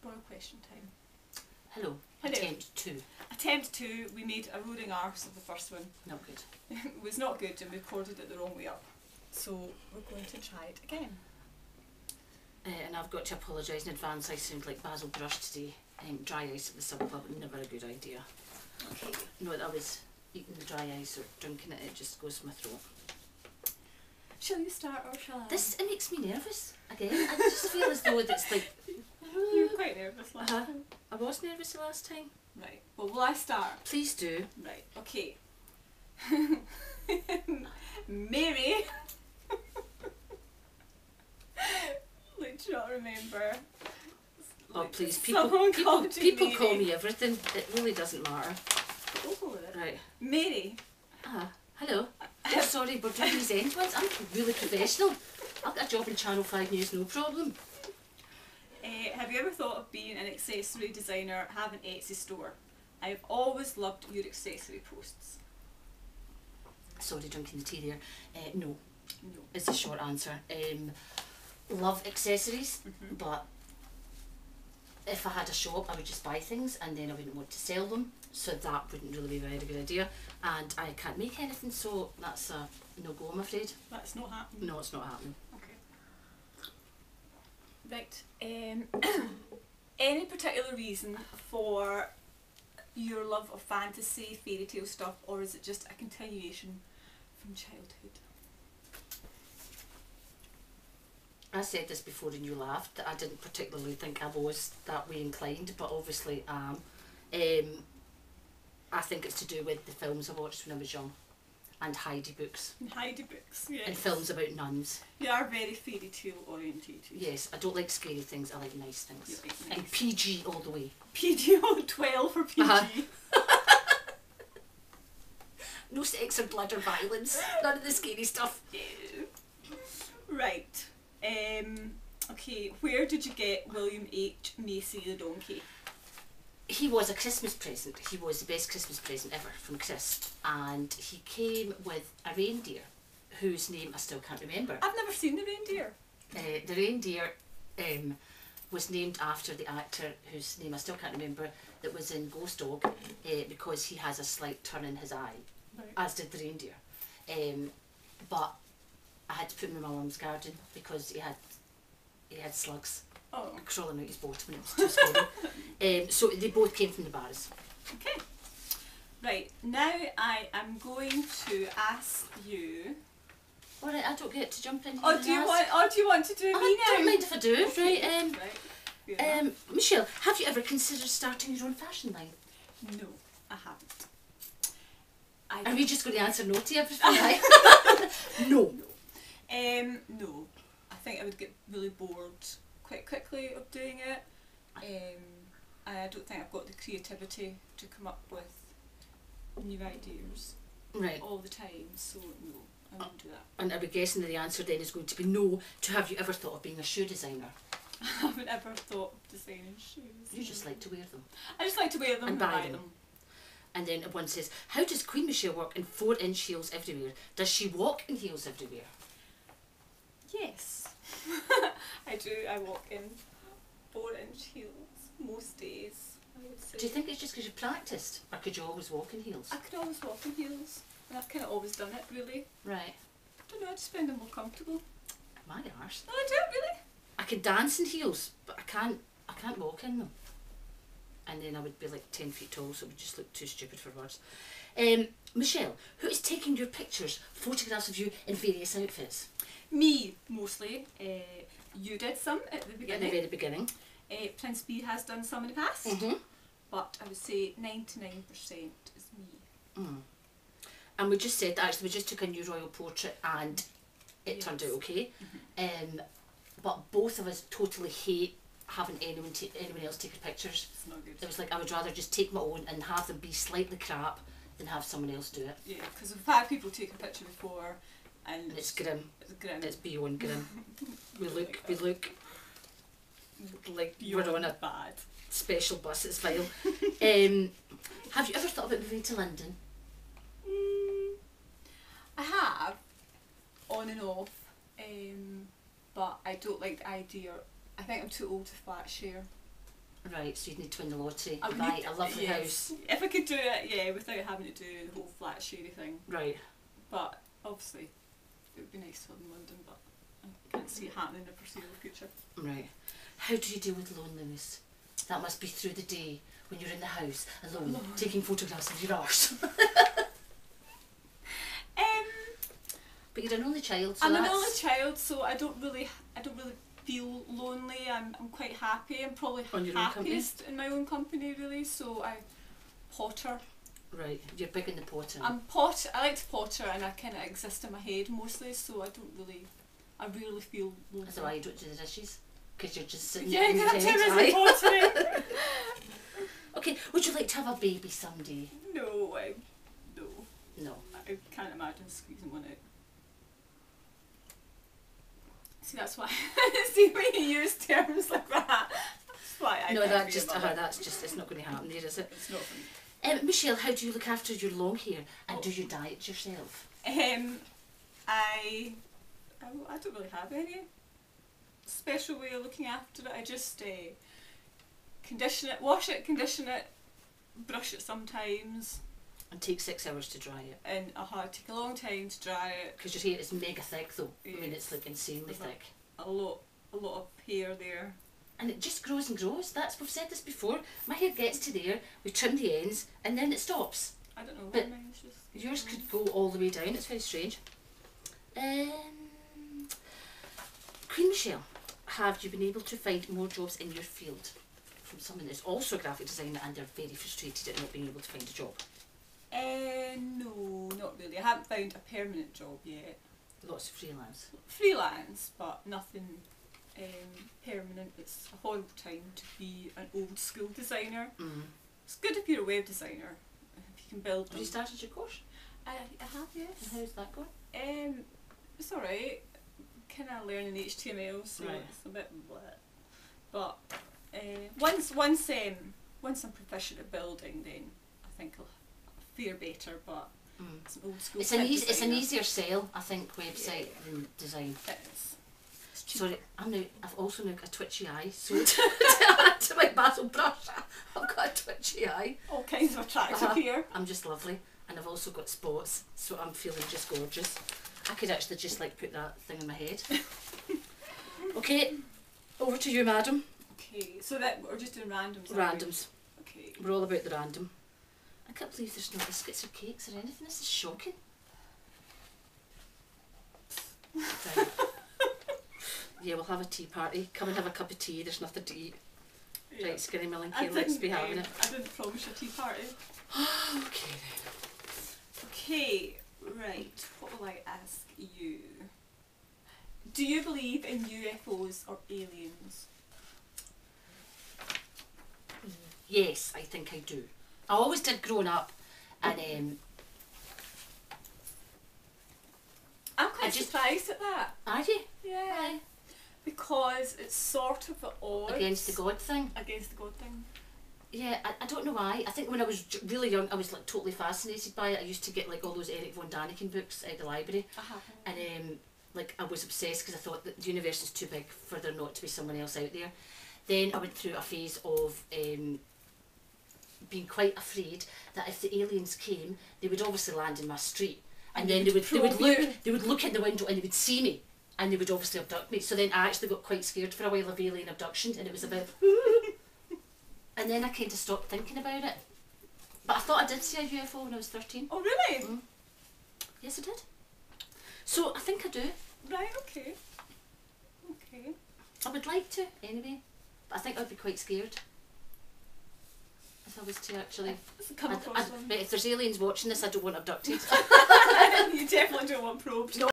Royal question time. Hello. Hello. Attempt 2. Attempt 2, we made a roaring arse of the first one. Not good. It was not good and we recorded it the wrong way up. So we're going to try it again. And I've got to apologise in advance, I sound like Basil Brush today. Dry ice at the sub club, never a good idea. Okay. No, I was eating the dry ice or drinking it, it just goes to my throat. Shall you start or shall I? It makes me nervous again. I just feel as though it's like... You were quite nervous last time. I was nervous the last time. Right, well will I start? Please do. Right, okay. Mary. Like, do you not remember? Oh Like, please, someone called you people call Mary. me everything. It really doesn't matter. Go with it. Right. Mary. Hello. Oh, sorry, we're doing these end ones. I'm really professional. I've got a job in Channel 5 News, no problem. Have you ever thought of being an accessory designer, have an Etsy store? I have always loved your accessory posts. Sorry, drinking the tea there. No, No. is the short answer. Love accessories, but if I had a shop I would just buy things and then I wouldn't want to sell them, so that wouldn't really be a very good idea, and I can't make anything, so that's a no-go, I'm afraid. That's not happening. No, it's not happening. Okay. Right. Any particular reason for your love of fantasy, fairy tale stuff, or is it just a continuation from childhood? I said this before and you laughed, that I didn't particularly think I was that way inclined, but obviously am. I think it's to do with the films I watched when I was young, and Heidi books, And Heidi books, yes. and films about nuns. You are very fairy tale orientated. Yes, I don't like scary things, I like nice things. You like And nice. PG all the way. PG 12 for PG. No sex or blood or violence, none of the scary stuff. Yeah. Right. Okay, where did you get William H. Macy the donkey? He was a Christmas present. He was the best Christmas present ever from Chris, and he came with a reindeer whose name I still can't remember. I've never seen the reindeer. The reindeer was named after the actor whose name I still can't remember, that was in Ghost Dog, because he has a slight turn in his eye, Right. as did the reindeer. But I had to put him in my mum's garden because he had slugs Oh, crawling out his bottom and it was too scary. So they both came from the bars. okay. Right, now I am going to ask you... Alright, I don't get to jump in here. Oh, do you want to do me now? I don't mind if I do. Okay. Right, Right. Fair enough. Michelle, have you ever considered starting your own fashion line? No, I haven't. Are we just going to answer no to everything? Right? No. No. I think I would get really bored quite quickly of doing it. I don't think I've got the creativity to come up with new ideas Right. all the time, so no, I wouldn't do that. And are we guessing that the answer then is going to be no to have you ever thought of being a shoe designer? I haven't ever thought of designing shoes. You just like to wear them. I just like to wear them And buy them. And then one says, how does Queen Michelle work in 4-inch heels everywhere? Does she walk in heels everywhere? Yes. I do. I walk in 4-inch heels most days, I would say. Do you think it's just because you practiced? Or could you always walk in heels? I could always walk in heels, and I've kind of always done it, really. Right. I don't know, I just find them more comfortable. My arse. No, I do, really. I could dance in heels, but I can't walk in them. And then I would be like 10 feet tall, so it would just look too stupid for words. Michelle, who is taking your pictures, photographs of you in various outfits? Me, mostly. You did some at the At beginning. the very beginning. Prince B has done some in the past, but I would say 99% is me. And we just said that actually we just took a new royal portrait and it turned out okay. But both of us totally hate having anyone else take our pictures. It's not good. It was like I would rather just take my own and have them be slightly crap than have someone else do it. Yeah, because we've had people take a picture before and It's grim. It's grim. It's beyond grim. we look like Beyond we're on a bad. special bus, it's vile. Have you ever thought about moving to London? I have, on and off, but I don't like the idea. I think I'm too old to flat share. Right, so you'd need to win the lottery, I would buy need a lovely yes. house. If I could do it, yeah, without having to do the whole flat shady thing. Right. But obviously, it would be nice to live in London, but I can't see it happening in the foreseeable future. Right. How do you deal with loneliness? That must be through the day when you're in the house alone, taking photographs of your arse. But you're an only child, so I'm that's... an only child, so I don't really feel lonely. I'm quite happy. I'm probably On your own happiest in my own company, really. So I potter. Right, you're big in the potting. I like to potter, and I kind of exist in my head mostly. So I rarely feel lonely. That's why you don't do the dishes, because you're just sitting Yeah, in your because head. I'm too busy Aye. pottering. Okay, would you like to have a baby someday? No, no. No. I can't imagine squeezing one out. See, that's why. See, when you use terms like that, that's why I No, can't that be just, a mother. that's just, it's not going to happen there, is it? It's not for me. Michelle, how do you look after your long hair, and do you dye it yourself? I don't really have any special way of looking after it. I just condition it, wash it, condition it, brush it sometimes. And take 6 hours to dry it. And it take a long time to dry it. Because your hair is mega thick though. I mean, Yes. it's like insanely There's thick. A lot of hair there. And it just grows and grows. We've said this before. My hair gets to there, we trim the ends, and then it stops. I don't know. But Mine's just Yours could go all the way down. It's very strange. Queen Michelle, have you been able to find more jobs in your field from someone that's also a graphic designer and they're very frustrated at not being able to find a job? No, not really. I haven't found a permanent job yet. Lots of freelance. Freelance, but nothing permanent. It's a horrible time to be an old school designer. Mm. It's good if you're a web designer, if you can build Have them. you started your course? I have, yes. And how's that going? It's alright. Kind of learning HTML, so Right. it's a bit blah. But once I'm proficient at building, then I think I'll fare better. But it's an old school. It's an designer. easier sell, I think, website than design. It is. It's cheap. Sorry, I've also now got a twitchy eye, so to add to my battle brush, I've got a twitchy eye. All kinds of attractive here. I'm just lovely, and I've also got spots, so I'm feeling just gorgeous. I could actually just like put that thing in my head. Okay, over to you, madam. Okay, so that we're just doing randoms. aren't we? Randoms. Okay. We're all about the random. I can't believe there's no biscuits or cakes or anything. This is shocking. Right. Yeah, we'll have a tea party. Come and have a cup of tea. There's nothing to eat. Yeah. Right, Skinny Milling I Kane, let's didn't, be having it. I didn't promise a tea party. Okay then. Okay, right. What will I ask you? Do you believe in UFOs or aliens? Yes, I think I do. I always did growing up, and I'm quite I just- surprised at that. are you? Yeah. Aye. Because it's sort of at odds. Against the God thing? Against the God thing. Yeah, I don't know why. I think when I was really young, I was like totally fascinated by it. I used to get like all those Eric von Daniken books out the library, I haven't. and like I was obsessed because I thought that the universe is too big for there not to be someone else out there. Then I went through a phase of being quite afraid that if the aliens came, they would obviously land in my street, and then they would probe you. look in the window and they would see me, and they would obviously abduct me. So then I actually got quite scared for a while of alien abduction, and it was a bit. And then I kind of stopped thinking about it. But I thought I did see a UFO when I was 13. Oh, really? Mm. Yes, I did. So I think I do. Right, okay. Okay. I would like to, anyway. But I think I'd be quite scared if I was to actually. It's come across one. But if there's aliens watching this, I don't want abducted. You definitely don't want probed. No.